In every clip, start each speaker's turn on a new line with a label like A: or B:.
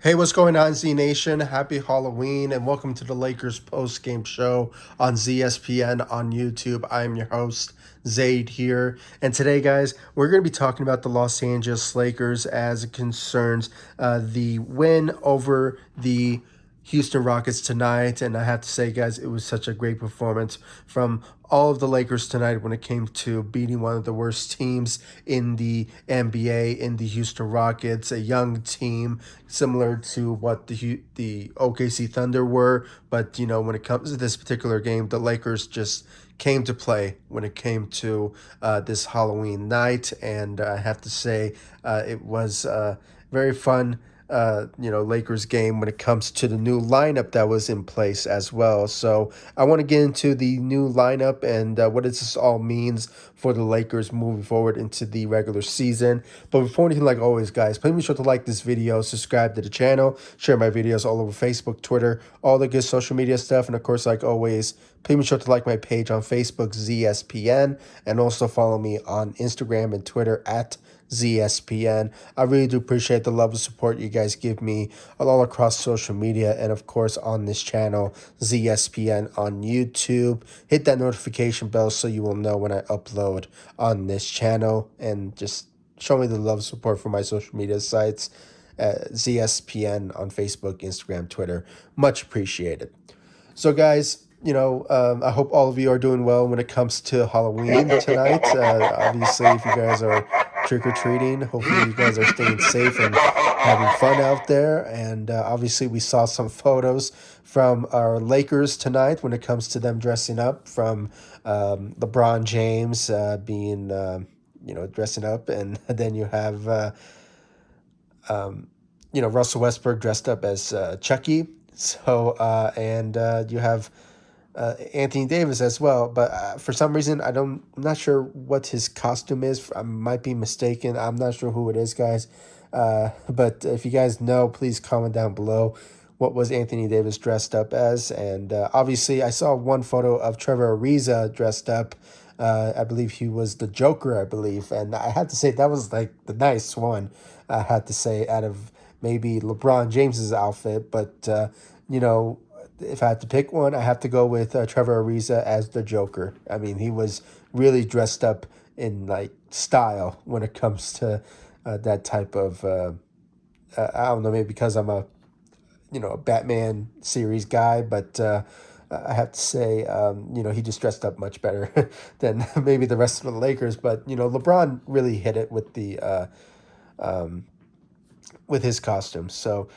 A: Hey, what's going on, Z Nation? Happy Halloween and welcome to the Lakers post game show on ZSPN on YouTube. I'm your host, Zaid here. And today, guys, we're going to be talking about the Los Angeles Lakers as it concerns the win over the Houston Rockets tonight. And I have to say, guys, it was such a great performance from all of the Lakers tonight when it came to beating one of the worst teams in the NBA, in the Houston Rockets, a young team similar to what the OKC Thunder were. But when it comes to this particular game, the Lakers just came to play when it came to this Halloween night, and I have to say it was very fun. Lakers game when it comes to the new lineup that was in place as well. So I want to get into the new lineup and what this all means for the Lakers moving forward into the regular season. But before anything, like always, guys, please be sure to like this video, subscribe to the channel, share my videos all over Facebook, Twitter, all the good social media stuff. And of course, like always, please be sure to like my page on Facebook, ZSPN, and also follow me on Instagram and Twitter at ZSPN. I really do appreciate the love and support you guys give me all across social media and, of course, on this channel, ZSPN on YouTube. Hit that notification bell so you will know when I upload on this channel, and just show me the love and support for my social media sites, ZSPN on Facebook, Instagram, Twitter. Much appreciated. So, guys, I hope all of you are doing well when it comes to Halloween tonight. Obviously, if you guys are trick or treating, hopefully you guys are staying safe and having fun out there. And obviously, we saw some photos from our Lakers tonight when it comes to them dressing up. From LeBron James being, dressing up, and then you have, Russell Westbrook dressed up as Chucky. So and you have Anthony Davis as well, but for some reason I'm not sure what his costume is. I might be mistaken. I'm not sure who it is, guys. But if you guys know, please comment down below what was Anthony Davis dressed up as. And obviously, I saw one photo of Trevor Ariza dressed up. I believe he was the Joker, I believe, and I had to say that was like the nice one. I had to say out of maybe LeBron James's outfit, but you know if I had to pick one, I have to go with Trevor Ariza as the Joker. I mean, he was really dressed up in like style when it comes to that type of. I don't know, maybe because I'm a Batman series guy, but I have to say, he just dressed up much better than maybe the rest of the Lakers. But LeBron really hit it with the with his costumes. So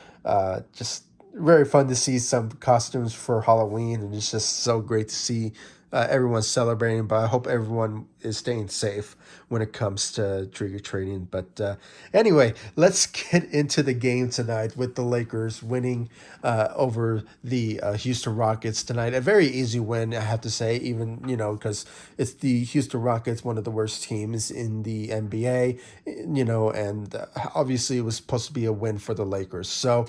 A: just very fun to see some costumes for Halloween, and it's just so great to see everyone celebrating. But I hope everyone is staying safe when it comes to trick or treating. But anyway, let's get into the game tonight with the Lakers winning over the Houston Rockets tonight. A very easy win, I have to say, even because it's the Houston Rockets, one of the worst teams in the NBA. And obviously it was supposed to be a win for the Lakers. So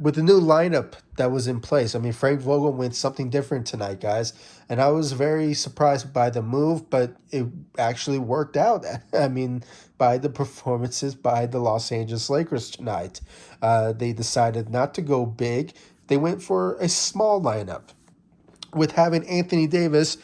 A: with the new lineup that was in place, I mean, Frank Vogel went something different tonight, guys. And I was very surprised by the move, but it actually worked out. I mean, by the performances by the Los Angeles Lakers tonight. They decided not to go big. They went for a small lineup with having Anthony Davis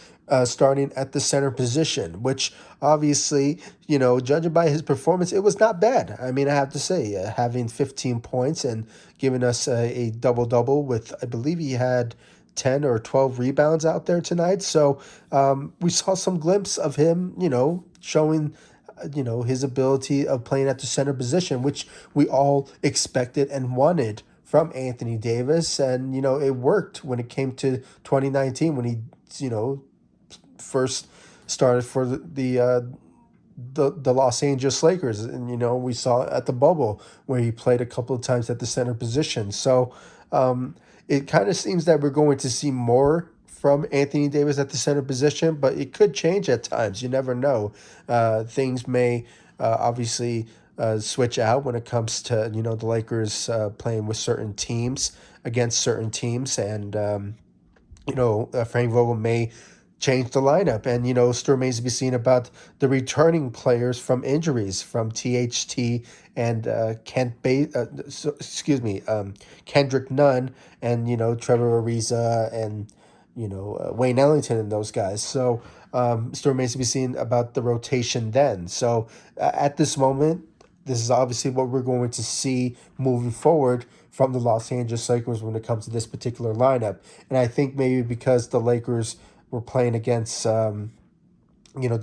A: starting at the center position, which obviously, judging by his performance, it was not bad. I mean, I have to say, having 15 points and giving us a double-double with, I believe he had 10 or 12 rebounds out there tonight. So we saw some glimpse of him, showing his ability of playing at the center position, which we all expected and wanted from Anthony Davis. And, it worked when it came to 2019 when he, first started for the Los Angeles Lakers. And, we saw at the bubble where he played a couple of times at the center position. So it kind of seems that we're going to see more from Anthony Davis at the center position, but it could change at times. You never know. Things may obviously switch out when it comes to the Lakers playing with certain teams against certain teams, and Frank Vogel may change the lineup. And, still remains to be seen about the returning players from injuries from THT and Kendrick Nunn and, Trevor Ariza and, Wayne Ellington and those guys. So still remains to be seen about the rotation then. So at this moment, this is obviously what we're going to see moving forward from the Los Angeles Lakers when it comes to this particular lineup. And I think maybe because the Lakers were playing against, the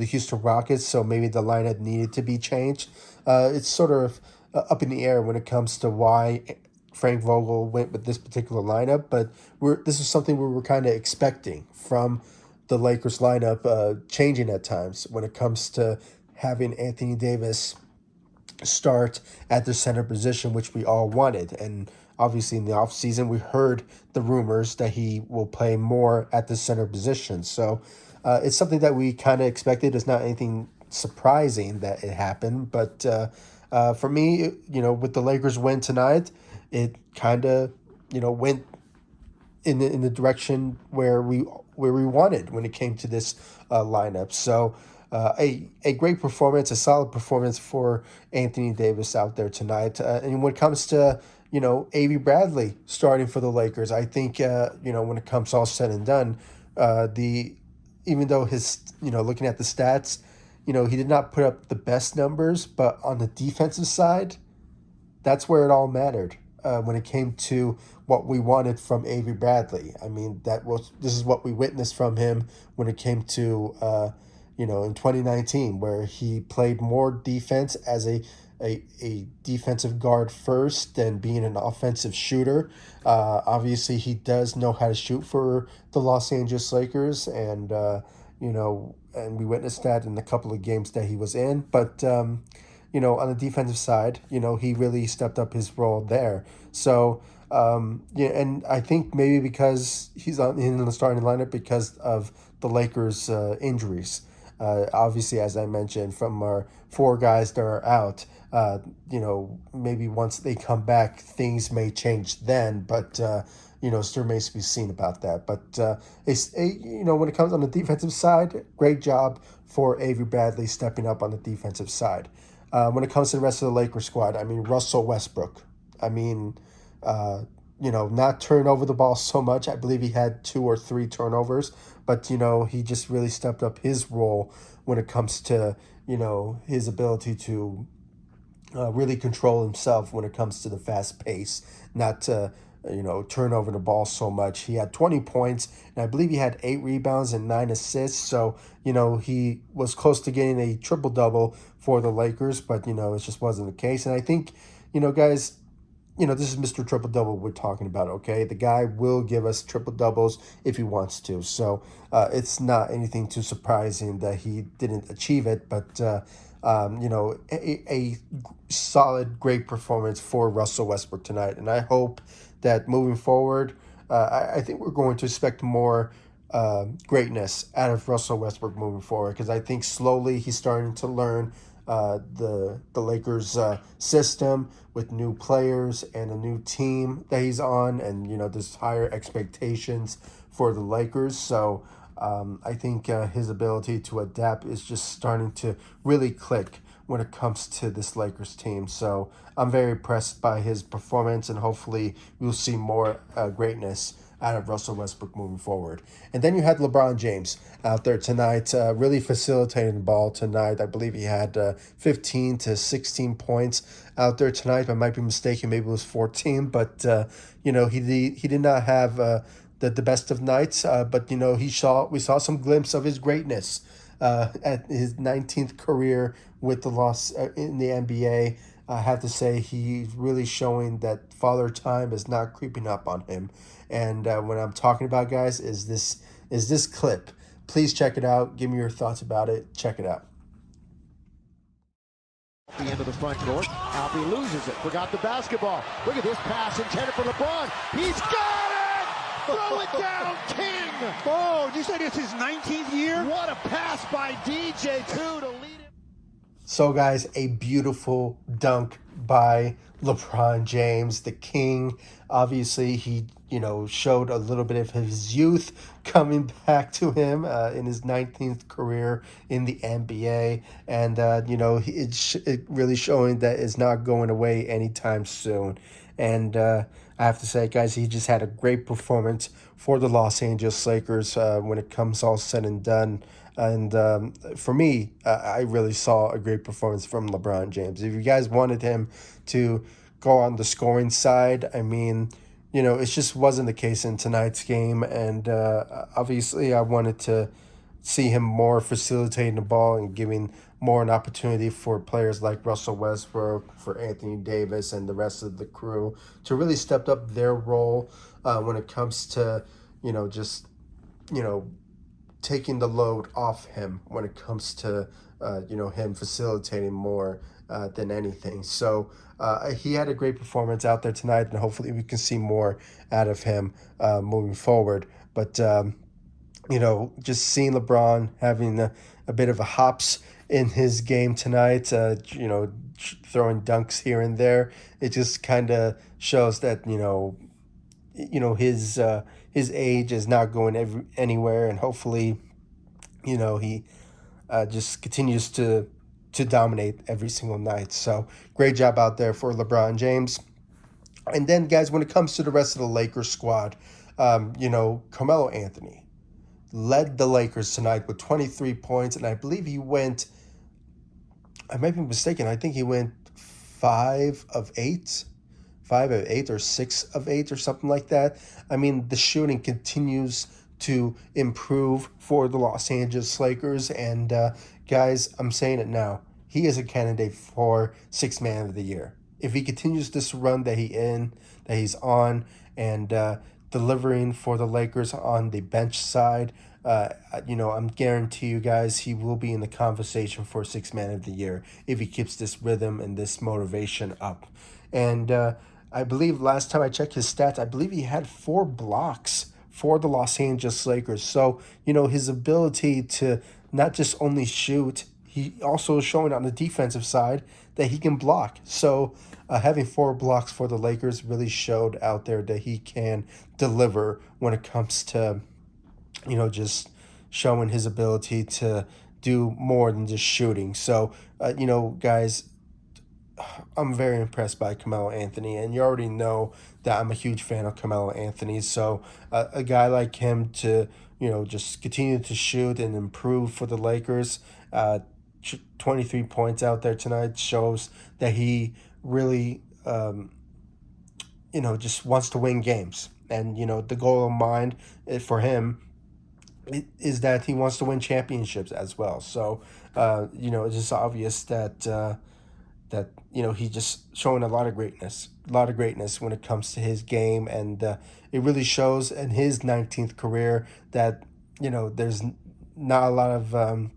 A: Houston Rockets, so maybe the lineup needed to be changed. It's sort of up in the air when it comes to why Frank Vogel went with this particular lineup, but this is something we were kind of expecting from the Lakers lineup changing at times when it comes to having Anthony Davis start at the center position, which we all wanted. And obviously in the offseason, we heard the rumors that he will play more at the center position. So it's something that we kind of expected. It's not anything surprising that it happened. But for me, with the Lakers win tonight, it kind of, went in the direction where we wanted when it came to this lineup. So a great performance, a solid performance for Anthony Davis out there tonight. And when it comes to Avery Bradley starting for the Lakers, I think when it comes all said and done, even though his looking at the stats, he did not put up the best numbers, but on the defensive side, that's where it all mattered. When it came to what we wanted from Avery Bradley, I mean, this is what we witnessed from him when it came to in 2019, where he played more defense as a defensive guard first than being an offensive shooter. Obviously, he does know how to shoot for the Los Angeles Lakers, and and we witnessed that in a couple of games that he was in. But on the defensive side, he really stepped up his role there. So, and I think maybe because he's in the starting lineup because of the Lakers' injuries. Obviously, as I mentioned, from our four guys that are out, maybe once they come back, things may change then, but, still remains to be seen about that. But, when it comes on the defensive side, great job for Avery Bradley stepping up on the defensive side. When it comes to the rest of the Lakers squad, I mean, Russell Westbrook, not turn over the ball so much. I believe he had 2 or 3 turnovers, but, he just really stepped up his role when it comes to, his ability to really control himself when it comes to the fast pace, not to, turn over the ball so much. He had 20 points, and I believe he had 8 rebounds and 9 assists. So, he was close to getting a triple-double for the Lakers, but, it just wasn't the case. And I think, guys, this is Mr. Triple-Double we're talking about, okay? The guy will give us triple-doubles if he wants to. So it's not anything too surprising that he didn't achieve it, but, a solid, great performance for Russell Westbrook tonight. And I hope that moving forward, I think we're going to expect more greatness out of Russell Westbrook moving forward, because I think slowly he's starting to learn the Lakers system with new players and a new team that he's on, and there's higher expectations for the Lakers. So I think his ability to adapt is just starting to really click when it comes to this Lakers team. So I'm very impressed by his performance, and hopefully we'll see more greatness out of Russell Westbrook moving forward. And then you had LeBron James out there tonight, really facilitating the ball tonight. I believe he had 15 to 16 points out there tonight. I might be mistaken, maybe it was 14, but he did not have the best of nights, but we saw some glimpse of his greatness at his 19th career with the loss in the NBA. I have to say he's really showing that father time is not creeping up on him. And what I'm talking about, guys, is this clip. Please check it out. Give me your thoughts about it. Check it out.
B: The end of the front court. Alfie loses it. Forgot the basketball. Look at this pass intended for LeBron. He's got it! Throw it down, King!
C: Oh, you said it's his 19th year?
B: What a pass by DJ, too, to lead it.
A: So, guys, a beautiful dunk by LeBron James, the king. Obviously, he showed a little bit of his youth coming back to him in his 19th career in the NBA, and it really showing that it's not going away anytime soon. And I have to say, guys, he just had a great performance for the Los Angeles Lakers when it comes all said and done. And for me, I really saw a great performance from LeBron James. If you guys wanted him to go on the scoring side, I mean, it just wasn't the case in tonight's game. And obviously, I wanted to see him more facilitating the ball and giving more an opportunity for players like Russell Westbrook, for Anthony Davis, and the rest of the crew to really step up their role when it comes to, just, you know, taking the load off him when it comes to him facilitating more than anything. So he had a great performance out there tonight, and hopefully we can see more out of him moving forward. But just seeing LeBron having a bit of a hops in his game tonight, throwing dunks here and there, it just kind of shows that his age is not going anywhere, and hopefully, he just continues to dominate every single night. So great job out there for LeBron James. And then, guys, when it comes to the rest of the Lakers squad, Carmelo Anthony led the Lakers tonight with 23 points, and I believe he went. I might be mistaken. I think he went 5 of 8, 5 of 8 or 6 of 8 or something like that. I mean, the shooting continues to improve for the Los Angeles Lakers. And guys, I'm saying it now. He is a candidate for Sixth Man of the Year. If he continues this run that he's on, and delivering for the Lakers on the bench side, I'm guarantee you guys he will be in the conversation for Sixth Man of the Year if he keeps this rhythm and this motivation up. And I believe last time I checked his stats, I believe he had 4 blocks for the Los Angeles Lakers. So, his ability to not just only shoot, he also is showing on the defensive side that he can block. So, having 4 blocks for the Lakers really showed out there that he can deliver when it comes to, just showing his ability to do more than just shooting. So, guys, I'm very impressed by Carmelo Anthony, and you already know that I'm a huge fan of Carmelo Anthony. So a guy like him to just continue to shoot and improve for the Lakers. 23 points out there tonight shows that he really just wants to win games, and the goal of mind for him is that he wants to win championships as well. So it's just obvious that he's just showing a lot of greatness when it comes to his game, and it really shows in his 19th career that there's not a lot of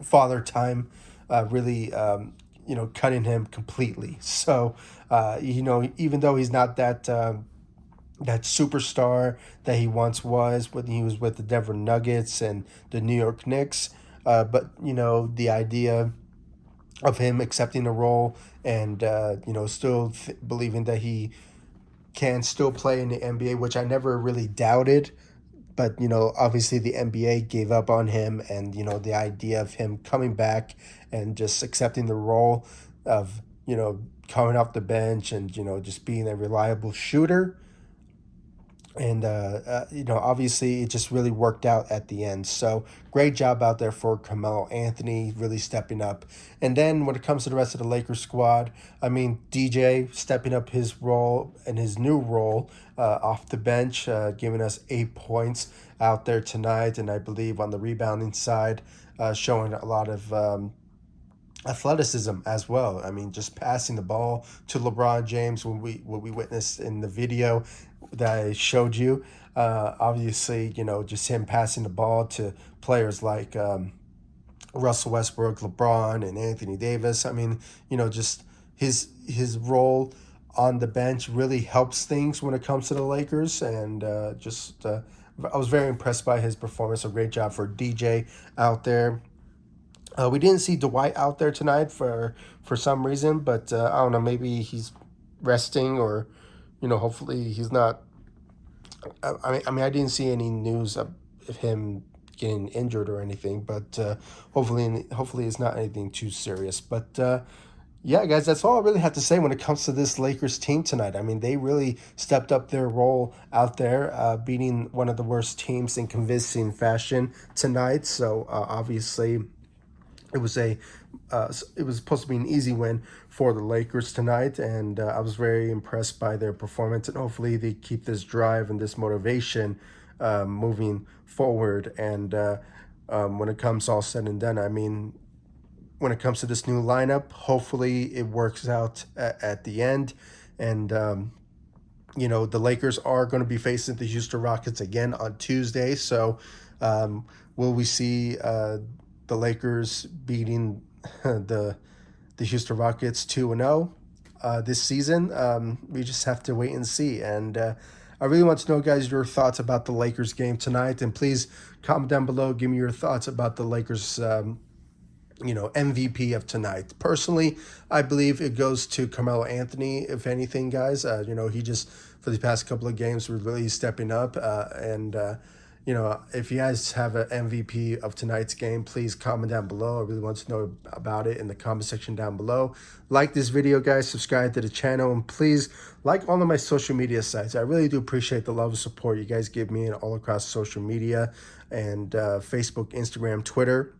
A: father time really cutting him completely. So even though he's not that superstar that he once was when he was with the Denver Nuggets and the New York Knicks, but the idea of him accepting the role and still believing that he can still play in the NBA, which I never really doubted. But obviously the NBA gave up on him, and the idea of him coming back and just accepting the role of coming off the bench and just being a reliable shooter. And obviously it just really worked out at the end. So great job out there for Carmelo Anthony, really stepping up. And then when it comes to the rest of the Lakers squad, I mean, DJ stepping up his role and his new role off the bench, giving us 8 points out there tonight, and I believe on the rebounding side, showing a lot of athleticism as well. I mean, just passing the ball to LeBron James when what we witnessed in the video that I showed you. Obviously, just him passing the ball to players like Russell Westbrook, LeBron, and Anthony Davis. I mean, just his role on the bench really helps things when it comes to the Lakers, and I was very impressed by his performance. So great job for DJ out there. We didn't see Dwight out there tonight for some reason, but I don't know. Maybe he's resting, or hopefully he's not. I didn't see any news of him getting injured or anything, but hopefully it's not anything too serious. But yeah, guys, that's all I really have to say when it comes to this Lakers team tonight. I mean, they really stepped up their role out there, beating one of the worst teams in convincing fashion tonight. So obviously, it was it was supposed to be an easy win for the Lakers tonight, and I was very impressed by their performance. And hopefully, they keep this drive and this motivation moving forward. And when it comes all said and done, I mean, when it comes to this new lineup, hopefully it works out at the end. And the Lakers are going to be facing the Houston Rockets again on Tuesday. So will we see the Lakers beating the Houston Rockets 2-0 this season? We just have to wait and see. And I really want to know, guys, your thoughts about the Lakers game tonight. And please comment down below. Give me your thoughts about the Lakers MVP of tonight. Personally, I believe it goes to Carmelo Anthony, if anything, guys. He just, for the past couple of games, really stepping up. If you guys have an MVP of tonight's game, please comment down below. I really want to know about it in the comment section down below. Like this video, guys. Subscribe to the channel. And please like all of my social media sites. I really do appreciate the love and support you guys give me all across social media and Facebook, Instagram, Twitter.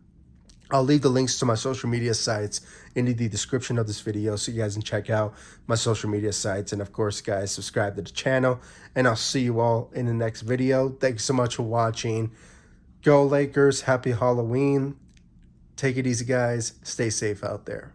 A: I'll leave the links to my social media sites in the description of this video so you guys can check out my social media sites. And of course, guys, subscribe to the channel. And I'll see you all in the next video. Thank you so much for watching. Go Lakers. Happy Halloween. Take it easy, guys. Stay safe out there.